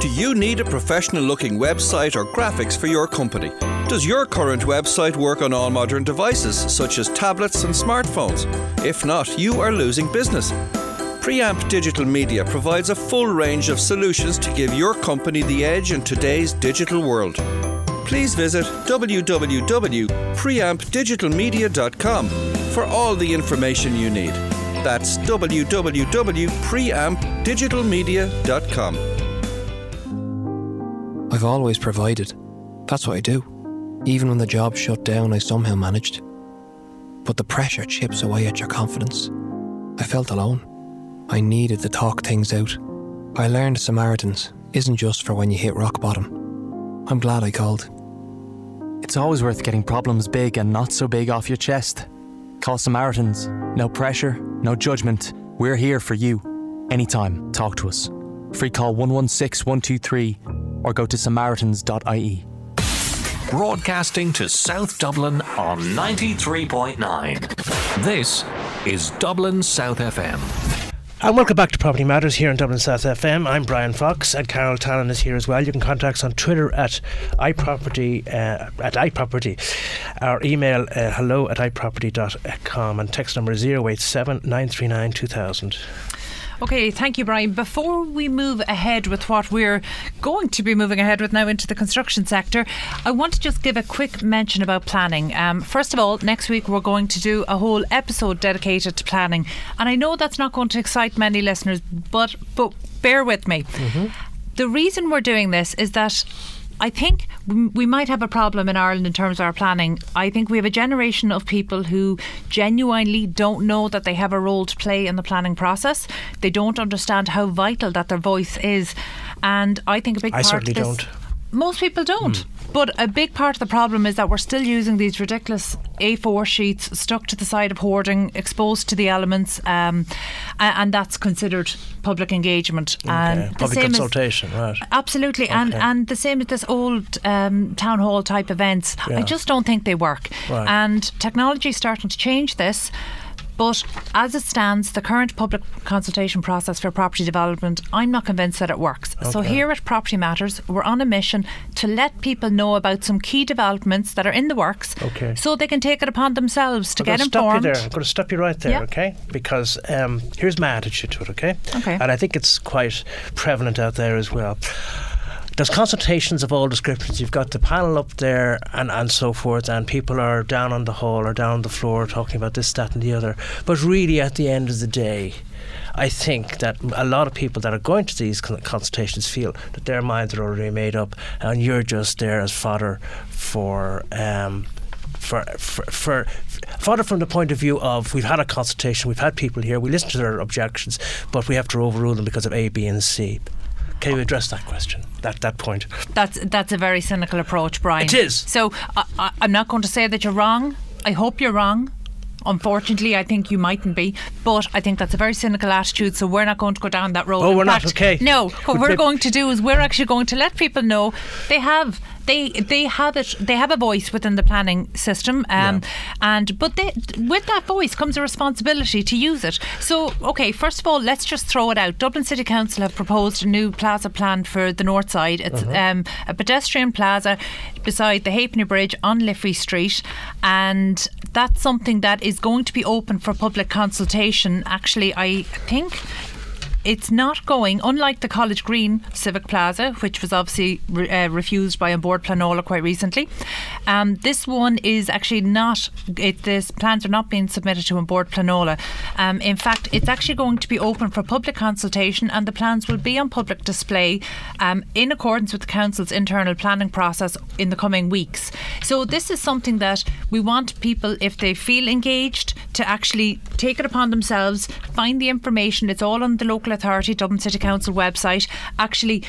Do you need a professional-looking website or graphics for your company? Does your current website work on all modern devices, such as tablets and smartphones? If not, you are losing business. Preamp Digital Media provides a full range of solutions to give your company the edge in today's digital world. Please visit www.preampdigitalmedia.com for all the information you need. That's www.preampdigitalmedia.com. I've always provided. That's what I do. Even when the job shut down, I somehow managed. But the pressure chips away at your confidence. I felt alone. I needed to talk things out. I learned Samaritans isn't just for when you hit rock bottom. I'm glad I called. It's always worth getting problems big and not so big off your chest. Call Samaritans. No pressure, no judgment. We're here for you. Anytime, talk to us. Free call 116 123 or go to samaritans.ie. Broadcasting to South Dublin on 93.9. This is Dublin South FM. And welcome back to Property Matters here on Dublin South FM. I'm Brian Fox and Carol Talon is here as well. You can contact us on Twitter at iProperty. Our email hello at iProperty.com and text number 087 939 2000. Okay, thank you, Brian. Before we move ahead with what we're going to be moving ahead with now into the construction sector, I want to just give a quick mention about planning. First of all, next week we're going to do a whole episode dedicated to planning. And I know that's not going to excite many listeners, but bear with me. Mm-hmm. The reason we're doing this is that I think we might have a problem in Ireland in terms of our planning. I think we have a generation of people who genuinely don't know that they have a role to play in the planning process. They don't understand how vital that their voice is. And I think a big part certainly of this, don't. Most people don't. But a big part of the problem is that we're still using these ridiculous A4 sheets stuck to the side of hoarding, exposed to the elements, and that's considered public engagement. Okay. And Public consultation, right. Absolutely. Okay. And the same with this old town hall type events. Yeah. I just don't think they work. Right. And technology is starting to change this. But as it stands, the current public consultation process for property development, I'm not convinced that it works. So Okay. here at Property Matters, we're on a mission to let people know about some key developments that are in the works, Okay. so they can take it upon themselves to I'm get gonna stop informed. you there. I'm going to stop you right there, Yeah. okay? Because here's my attitude to it, okay? Okay. And I think it's quite prevalent out there as well. There's consultations of all descriptions. You've got the panel up there and so forth, and people are down on the hall or down on the floor talking about this, that and the other. But really, at the end of the day, I think that a lot of people that are going to these consultations feel that their minds are already made up and you're just there as fodder for fodder from the point of view of we've had a consultation, we've had people here, we listen to their objections, but we have to overrule them because of A, B and C. Can you address that question, that point? That's a very cynical approach, Brian. It is. So I'm not going to say that you're wrong. I hope you're wrong. Unfortunately, I think you mightn't be, but I think that's a very cynical attitude, so we're not going to go down that road. Oh, In we're fact, not, okay. No, what we're going to do is we're actually going to let people know they have a voice within the planning system, with that voice comes a responsibility to use it. So, okay, first of all, let's just throw it out. Dublin City Council have proposed a new plaza plan for the north side. It's a pedestrian plaza beside the Halfpenny Bridge on Liffey Street, and that's something that is going to be open for public consultation. Actually, I think it's not going, unlike the College Green Civic Plaza, which was obviously refused by An Bord Pleanála quite recently. This one is actually not, this plans are not being submitted to An Bord Pleanála. In fact, it's actually going to be open for public consultation, and the plans will be on public display in accordance with the Council's internal planning process in the coming weeks. So this is something that we want people, if they feel engaged, to actually take it upon themselves, find the information. It's all on the local authority, Dublin City Council website. Actually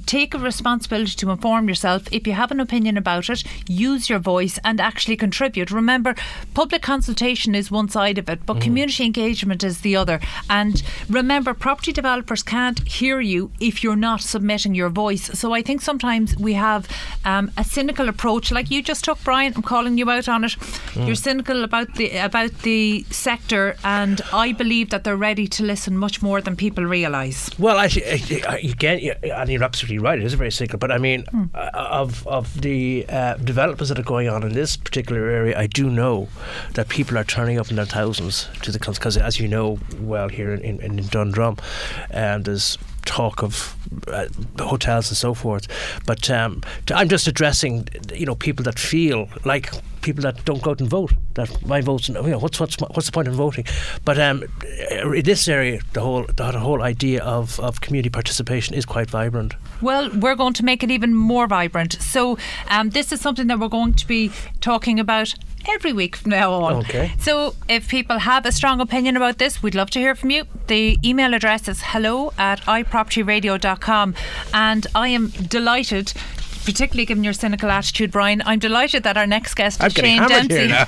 take a responsibility to inform yourself. If you have an opinion about it, use your voice and actually contribute. Remember, public consultation is one side of it, but community engagement is the other. And remember, property developers can't hear you if you're not submitting your voice. So I think sometimes we have a cynical approach, like you just took, Brian. I'm calling you out on it. You're cynical about the sector, and I believe that they're ready to listen much more than people realise. Well, actually, again, and you're absolutely right, it is very cyclical, but I mean, of the developments that are going on in this particular area, I do know that people are turning up in their thousands to the council, because as you know well here in Dundrum, there's talk of hotels and so forth, but I'm just addressing people that feel like people that don't go out and vote, that my vote's, what's the point in voting? But in this area, the whole idea of community participation is quite vibrant. Well, we're going to make it even more vibrant. So this is something that we're going to be talking about every week from now on. Okay. So if people have a strong opinion about this, we'd love to hear from you. The email address is hello@iPropertyRadio.com, and I am delighted particularly given your cynical attitude, Brian. I'm delighted that our next guest is Shane Dempsey. Here now.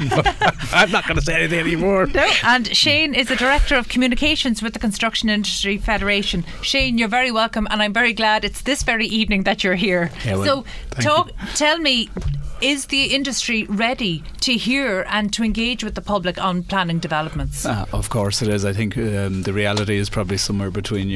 I'm not going to say anything anymore. No. And Shane is the Director of Communications with the Construction Industry Federation. Shane, you're very welcome, and I'm very glad it's this very evening that you're here. Yeah, well, tell me, is the industry ready to hear and to engage with the public on planning developments? Of course it is. I think the reality is probably somewhere between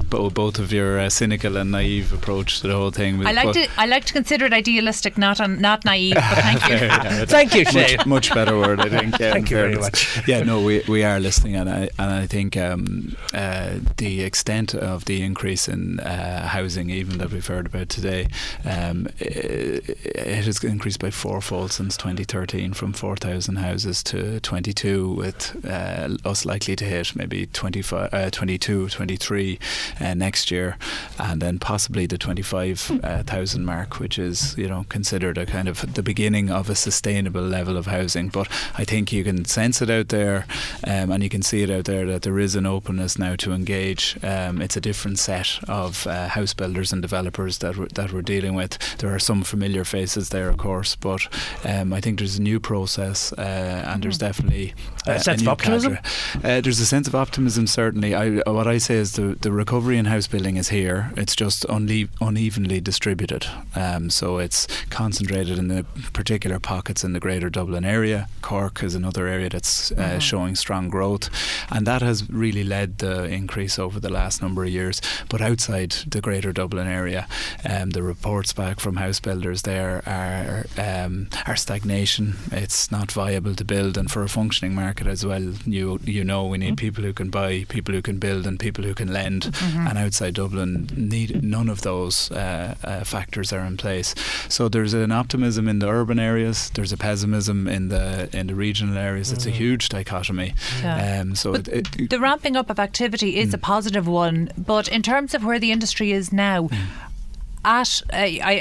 both of your cynical and naive approach to the whole thing. I like to consider it idealistic, not naive. But thank you. Thank you, Shane. Much better word, I think. Thank you very much. Yeah, no, we are listening, and I think the extent of the increase in housing, even that we've heard about today, it has increased by fourfold since 2013, from 4,000 houses to 22, with us likely to hit maybe 22, 23 next year, and then possibly the 25,000 mark, which is, considered a kind of the beginning of a sustainable level of housing. But I think you can sense it out there, and you can see it out there, that there is an openness now to engage. It's a different set of house builders and developers that we're dealing with. There are some familiar faces there, of course, but I think there's a new process, and there's definitely a sense of optimism. There's a sense of optimism, certainly. What I say is the recovery in house building is here. It's just unevenly distributed. So it's concentrated in the particular pockets in the Greater Dublin area. Cork is another area that's showing strong growth, and that has really led the increase over the last number of years. But outside the Greater Dublin area, the reports back from house builders there are stagnation. It's not viable to build, and for a functioning market as well, we need people who can buy, people who can build, and people who can lend. And outside Dublin, none of those factors are in place. So there's an optimism in the urban areas. There's a pessimism in the regional areas. It's a huge dichotomy. Yeah. The ramping up of activity is a positive one, but in terms of where the industry is now, I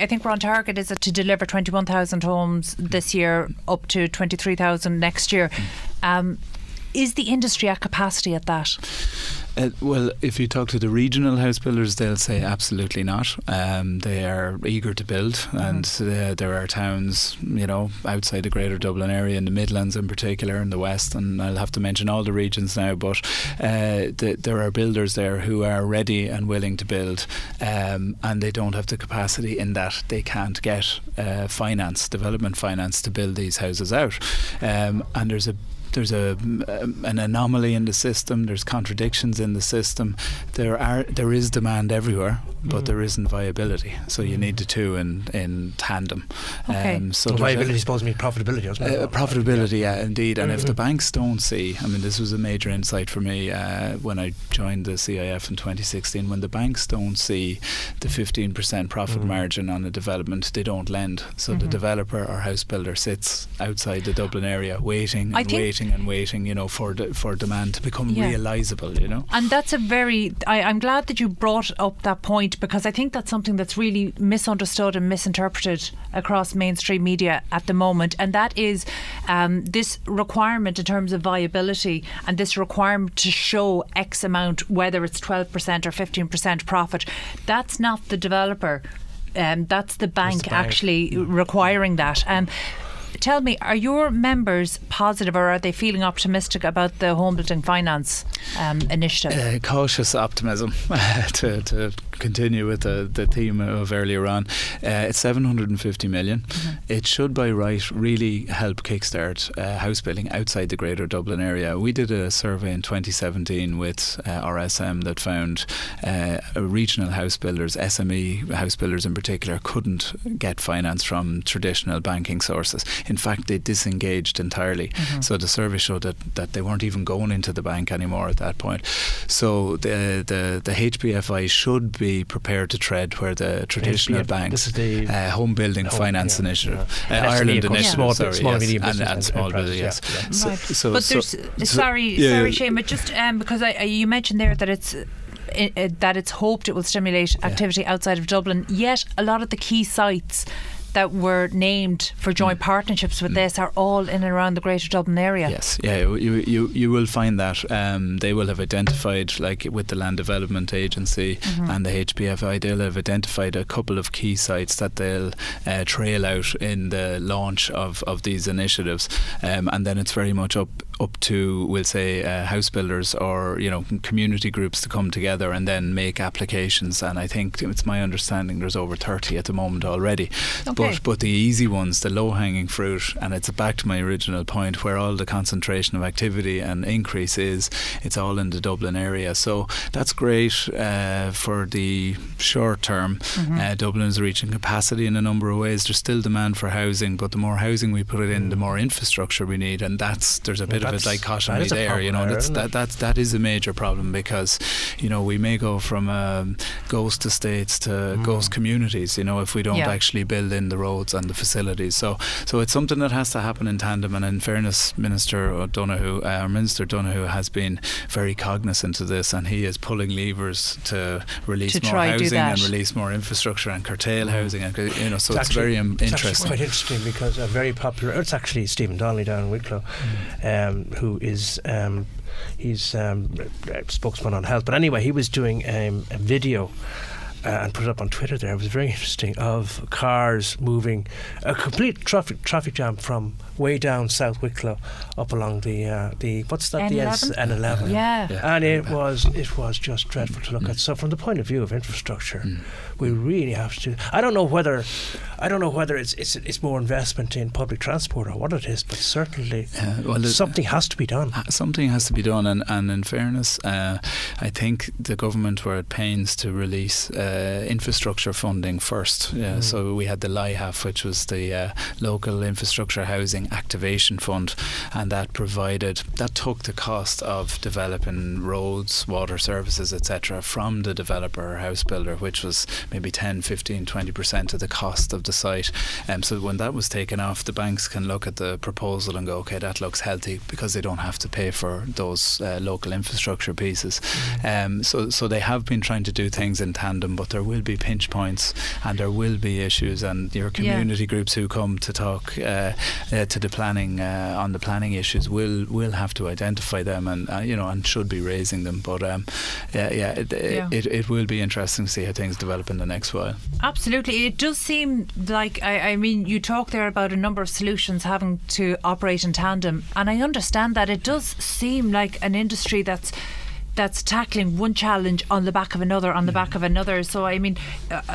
think we're on target, is it, to deliver 21,000 homes this year, up to 23,000 next year. Is the industry at capacity at that? Well, if you talk to the regional house builders, they'll say absolutely not. They are eager to build, and there are towns, outside the Greater Dublin area, in the Midlands in particular, in the West, and I'll have to mention all the regions now, but there are builders there who are ready and willing to build, and they don't have the capacity in that they can't get development finance to build these houses out. And there's an anomaly in the system. There's contradictions in the system. There is demand everywhere, but there isn't viability. So you need the two in tandem. Okay. So viability is supposed to mean profitability, doesn't it? Profitability, yeah, indeed. And if the banks don't see, this was a major insight for me when I joined the CIF in 2016. When the banks don't see the 15% profit margin on a development, they don't lend. So the developer or house builder sits outside the Dublin area, waiting, for demand to become realisable, And that's I'm glad that you brought up that point, because I think that's something that's really misunderstood and misinterpreted across mainstream media at the moment, and that is this requirement in terms of viability, and this requirement to show X amount, whether it's 12% or 15% profit. That's not the developer, that's the bank actually requiring that. Tell me, are your members positive, or are they feeling optimistic about the home building finance initiative? Cautious optimism, to continue with the theme of earlier on. It's 750 million. It should by right really help kickstart house building outside the Greater Dublin area. We did a survey in 2017 with RSM that found regional house builders, SME house builders in particular, couldn't get finance from traditional banking sources. In fact, they disengaged entirely. So the survey showed that they weren't even going into the bank anymore at that point. So the HBFI should be prepared to tread where the traditional banks, Home Building Finance Initiative, Ireland Initiative, and small business, yes. Sorry, Shane, but just because you mentioned there that it's hoped it will stimulate activity outside of Dublin, yet a lot of the key sites that were named for joint partnerships with this are all in and around the Greater Dublin area. Yes, you will find that they will have identified, like with the Land Development Agency and the HPFI, they'll have identified a couple of key sites that they'll trail out in the launch of these initiatives, and then it's very much up to, we'll say, house builders or community groups to come together and then make applications. And I think it's my understanding there's over 30 at the moment already. Okay. But the easy ones, the low-hanging fruit, and it's back to my original point where all the concentration of activity and increase is, it's all in the Dublin area. So that's great for the short term. Dublin is reaching capacity in a number of ways. There's still demand for housing, but the more housing we put in, the more infrastructure we need, and there's a bit of a dichotomy there. That is a major problem, because we may go from ghost estates to ghost communities, if we don't actually build in the roads and the facilities. So it's something that has to happen in tandem, and in fairness, Minister Donoghue has been very cognizant of this, and he is pulling levers to release more housing and release more infrastructure and curtail housing, and so it's very interesting. It's actually quite interesting, because a very popular, it's actually Stephen Donnelly down in Wicklow, who is he's a spokesman on health, but anyway, he was doing a video and put it up on Twitter there. It was very interesting, of cars moving, a complete traffic jam from way down South Wicklow up along the what's that, N11? the N11. Yeah. And it was just dreadful to look at. So from the point of view of infrastructure, we really have to. I don't know whether it's more investment in public transport or what it is, but certainly something has to be done. Something has to be done, and in fairness, I think the government were at pains to release infrastructure funding first. So we had the LIHAF, which was the Local Infrastructure Housing Activation Fund, and that took the cost of developing roads, water services, etc. from the developer or house builder, which was maybe 10, 15, 20% of the cost of the site. So when that was taken off, the banks can look at the proposal and go, okay, that looks healthy, because they don't have to pay for those local infrastructure pieces. So they have been trying to do things in tandem, but there will be pinch points and there will be issues, and your community groups who come to talk to the planning on the planning issues will have to identify them and should be raising them. But it will be interesting to see how things develop in the next while. Absolutely. It does seem like, I mean, you talk there about a number of solutions having to operate in tandem, and I understand that. It does seem like an industry that's tackling one challenge on the back of another, So I mean,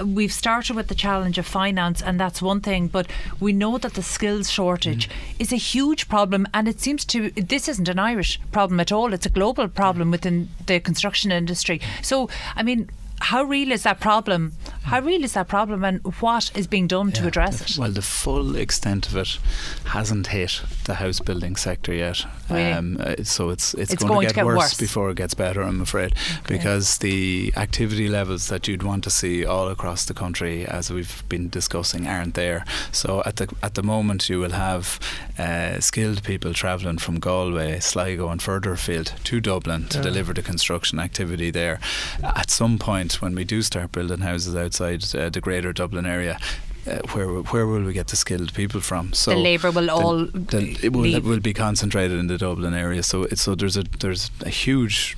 we've started with the challenge of finance, and that's one thing, but we know that the skills shortage is a huge problem, and it seems this isn't an Irish problem at all. It's a global problem within the construction industry. So I mean, how real is that problem? And what is being done to address it? Well, the full extent of it hasn't hit the house building sector yet. Really? So it's going to get worse before it gets better, I'm afraid, because the activity levels that you'd want to see all across the country, as we've been discussing, aren't there. So at the moment, you will have skilled people travelling from Galway, Sligo and further afield to Dublin to deliver the construction activity there. At some point, when we do start building houses outside the Greater Dublin area, where will we get the skilled people from? So the labour will will be concentrated in the Dublin area. So there's a huge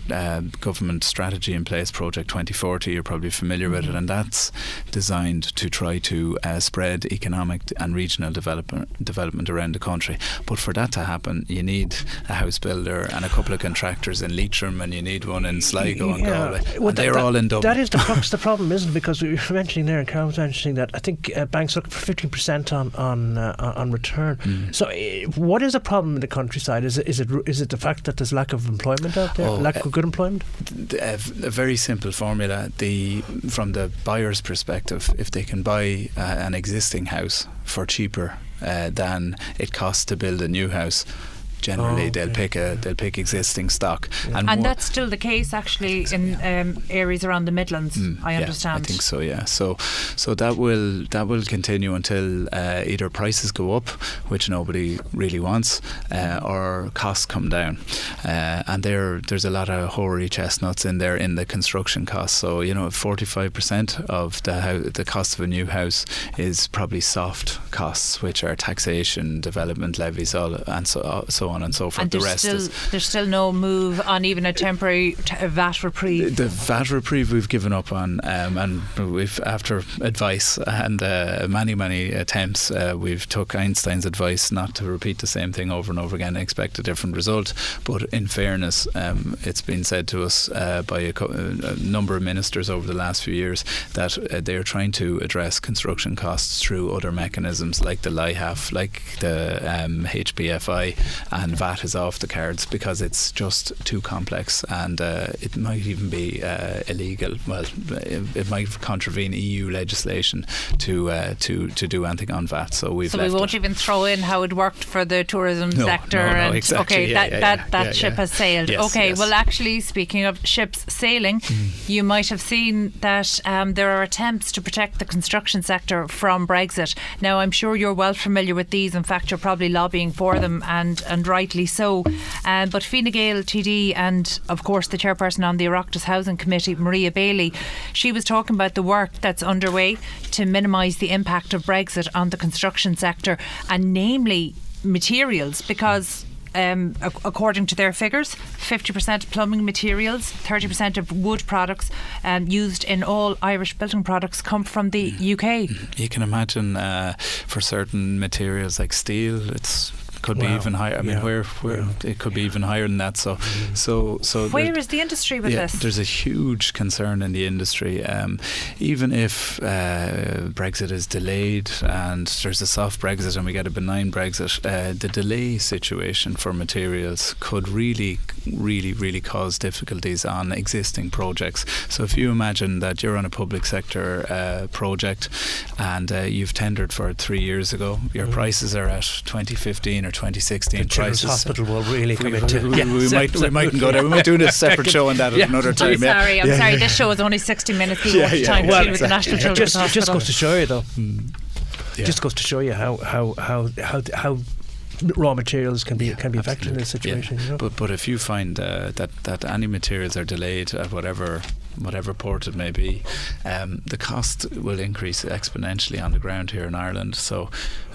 government strategy in place, Project 2040. You're probably familiar with it, and that's designed to try to spread economic and regional development around the country. But for that to happen, you need a house builder and a couple of contractors in Leitrim, and you need one in Sligo and Galway. Well, and they're all in Dublin. That is the problem, isn't it? Because we were mentioning there, and Carol was mentioning that I think banks look for 15% on return. So what is the problem in the countryside? Is it the fact that there's lack of employment out there, lack of good employment? A very simple formula. From the buyer's perspective, if they can buy an existing house for cheaper than it costs to build a new house, Generally, they'll pick existing stock, and that's still the case actually in areas around the Midlands. I understand. I think so. Yeah. So that will continue until either prices go up, which nobody really wants, or costs come down. And there's a lot of hoary chestnuts in there in the construction costs. So 45% of the cost of a new house is probably soft costs, which are taxation, development levies, and so on and so forth. And there's still no move on even a temporary VAT reprieve. The VAT reprieve we've given up on, and we've, after advice and many attempts, we've took Einstein's advice not to repeat the same thing over and over again and expect a different result. But in fairness, it's been said to us by a number of ministers over the last few years that they're trying to address construction costs through other mechanisms like the LIHAF, like the HBFI, and VAT is off the cards because it's just too complex, and it might even be illegal. Well, it might contravene EU legislation to do anything on VAT. So we won't even throw in how it worked for the tourism sector. No, exactly. That ship has sailed. Yes, yes. Well, actually, speaking of ships sailing, you might have seen that there are attempts to protect the construction sector from Brexit. Now, I'm sure you're well familiar with these. In fact, you're probably lobbying for them, and rightly so. But Fine Gael TD and, of course, the chairperson on the Oireachtas Housing Committee, Maria Bailey, she was talking about the work that's underway to minimise the impact of Brexit on the construction sector, and namely materials, because according to their figures, 50% plumbing materials, 30% of wood products used in all Irish building products come from the UK. You can imagine for certain materials like steel, could be even higher. I mean, where it could be even higher than that. So where is the industry with this? There's a huge concern in the industry. Even if Brexit is delayed and there's a soft Brexit and we get a benign Brexit, the delay situation for materials could really cause difficulties on existing projects. So if you imagine that you're on a public sector project and you've tendered for it 3 years ago, your prices are at 2015 or 2016 the Children's prices. Hospital will really come into. We mightn't go there. We might do a separate show on that at another time. I'm sorry. This show is only 60 minutes. We won't have time to deal with the National Children's Hospital. Just goes to show you, though. Just goes to show you how raw materials can be affected in this situation. But if you find that any materials are delayed at whatever port it may be, the cost will increase exponentially on the ground here in Ireland. So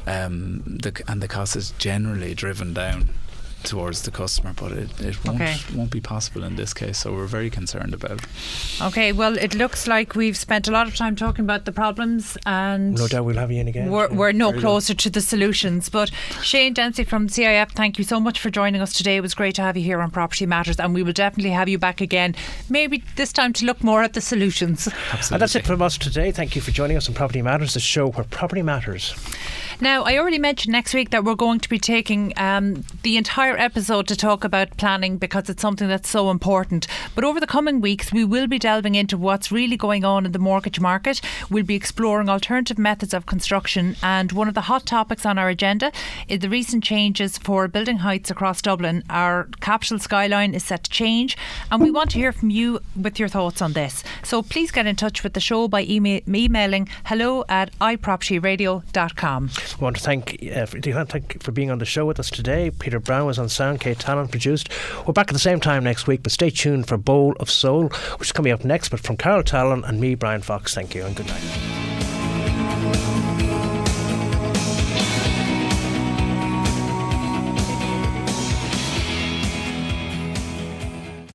the cost is generally driven down towards the customer, but it won't be possible in this case, so we're very concerned about it. Okay, well, it looks like we've spent a lot of time talking about the problems, and no doubt we'll have you in again. We're no closer to the solutions. But Shane Dempsey from CIF, thank you so much for joining us today. It was great to have you here on Property Matters, and we will definitely have you back again, maybe this time to look more at the solutions. Absolutely. And that's it from us today. Thank you for joining us on Property Matters, the show where property matters. Now, I already mentioned next week that we're going to be taking the entire episode to talk about planning, because it's something that's so important. But over the coming weeks, we will be delving into what's really going on in the mortgage market. We'll be exploring alternative methods of construction, and one of the hot topics on our agenda is the recent changes for building heights across Dublin. Our capital skyline is set to change, and we want to hear from you with your thoughts on this. So please get in touch with the show by emailing hello@iPropertyRadio.com. I want to thank for being on the show with us today. Peter Brown was on sound, Kate Talon produced. We're back at the same time next week, but stay tuned for Bowl of Soul, which is coming up next. But from Carol Talon and me, Brian Fox, thank you and good night.